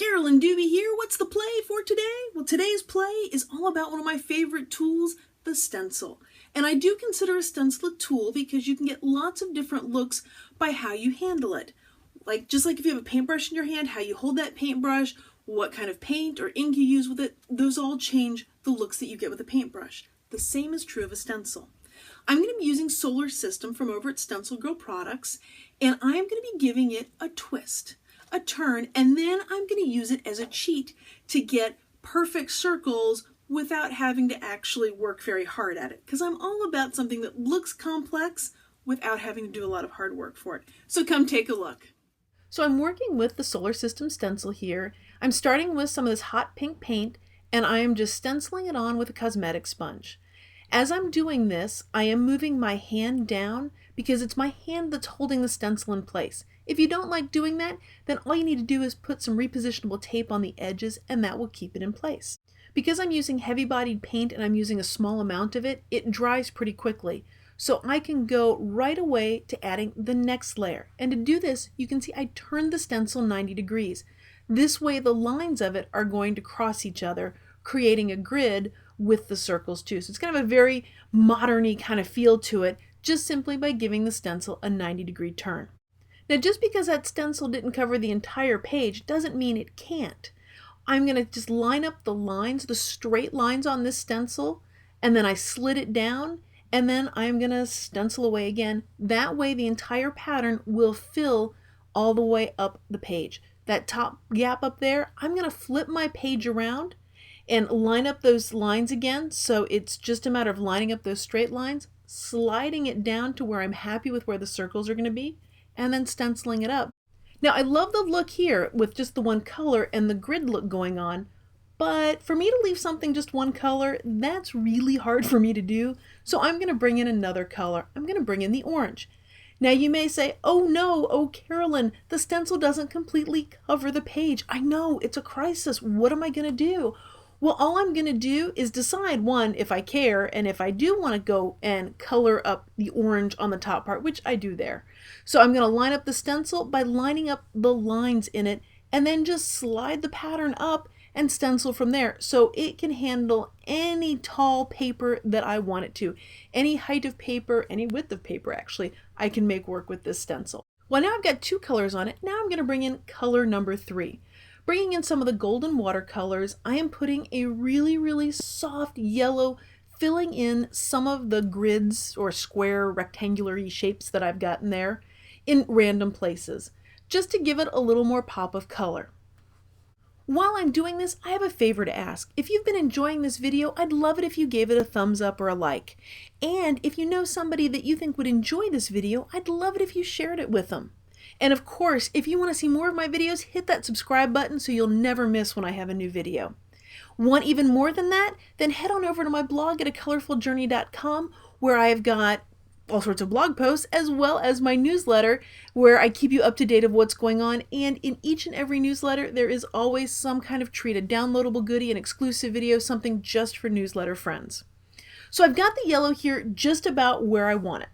Carolyn Dube here. What's the play for today? Well, today's play is all about one of my favorite tools, the stencil. And I do consider a stencil a tool because you can get lots of different looks by how you handle it. Just like if you have a paintbrush in your hand, how you hold that paintbrush, what kind of paint or ink you use with it, those all change the looks that you get with a paintbrush. The same is true of a stencil. I'm going to be using Solar System from over at Stencil Girl Products, and I'm going to be giving it a twist, a turn, and then I'm going to use it as a cheat to get perfect circles without having to actually work very hard at it, because I'm all about something that looks complex without having to do a lot of hard work for it. So come take a look. So I'm working with the Solar System stencil here. I'm starting with some of this hot pink paint, and I am just stenciling it on with a cosmetic sponge. As I'm doing this, I am moving my hand down because it's my hand that's holding the stencil in place. If you don't like doing that, then all you need to do is put some repositionable tape on the edges and that will keep it in place. Because I'm using heavy-bodied paint and I'm using a small amount of it, it dries pretty quickly. So I can go right away to adding the next layer. And to do this, you can see I turned the stencil 90 degrees. This way the lines of it are going to cross each other, creating a grid with the circles too. So it's kind of a very modern-y kind of feel to it, just simply by giving the stencil a 90-degree turn. Now just because that stencil didn't cover the entire page doesn't mean it can't. I'm going to just line up the lines, the straight lines on this stencil, and then I slid it down, and then I'm going to stencil away again. That way the entire pattern will fill all the way up the page. That top gap up there, I'm going to flip my page around and line up those lines again. So it's just a matter of lining up those straight lines, sliding it down to where I'm happy with where the circles are going to be, and then stenciling it up. Now I love the look here with just the one color and the grid look going on, but for me to leave something just one color, that's really hard for me to do. So I'm going to bring in another color. I'm going to bring in the orange. Now you may say, oh no, oh Carolyn, the stencil doesn't completely cover the page. I know, it's a crisis. What am I going to do? Well, all I'm going to do is decide, one, if I care, and if I do want to go and color up the orange on the top part, which I do there. So I'm going to line up the stencil by lining up the lines in it, and then just slide the pattern up and stencil from there. So it can handle any tall paper that I want it to. Any height of paper, any width of paper actually, I can make work with this stencil. Well, now I've got two colors on it. Now I'm going to bring in color number 3. Bringing in some of the golden watercolors, I am putting a really soft yellow, filling in some of the grids or square rectangular-y shapes that I've gotten there in random places, just to give it a little more pop of color. While I'm doing this, I have a favor to ask. If you've been enjoying this video, I'd love it if you gave it a thumbs up or a like. And if you know somebody that you think would enjoy this video, I'd love it if you shared it with them. And of course, if you want to see more of my videos, hit that subscribe button so you'll never miss when I have a new video. Want even more than that? Then head on over to my blog at acolorfuljourney.com, where I've got all sorts of blog posts as well as my newsletter where I keep you up to date of what's going on. And in each and every newsletter, there is always some kind of treat, a downloadable goodie, an exclusive video, something just for newsletter friends. So I've got the yellow here just about where I want it.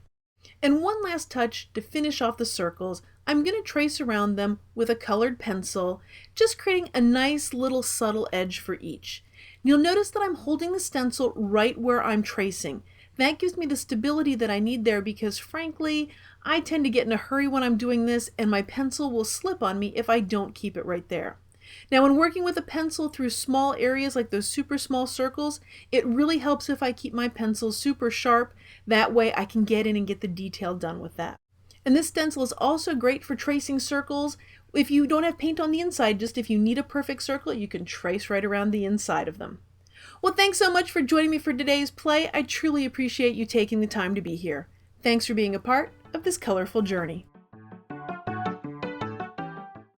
And one last touch to finish off the circles, I'm going to trace around them with a colored pencil, just creating a nice little subtle edge for each. You'll notice that I'm holding the stencil right where I'm tracing. That gives me the stability that I need there because frankly, I tend to get in a hurry when I'm doing this and my pencil will slip on me if I don't keep it right there. Now when working with a pencil through small areas like those super small circles, it really helps if I keep my pencil super sharp. That way I can get in and get the detail done with that. And this stencil is also great for tracing circles. If you don't have paint on the inside, just if you need a perfect circle, you can trace right around the inside of them. Well, thanks so much for joining me for today's play. I truly appreciate you taking the time to be here. Thanks for being a part of this colorful journey.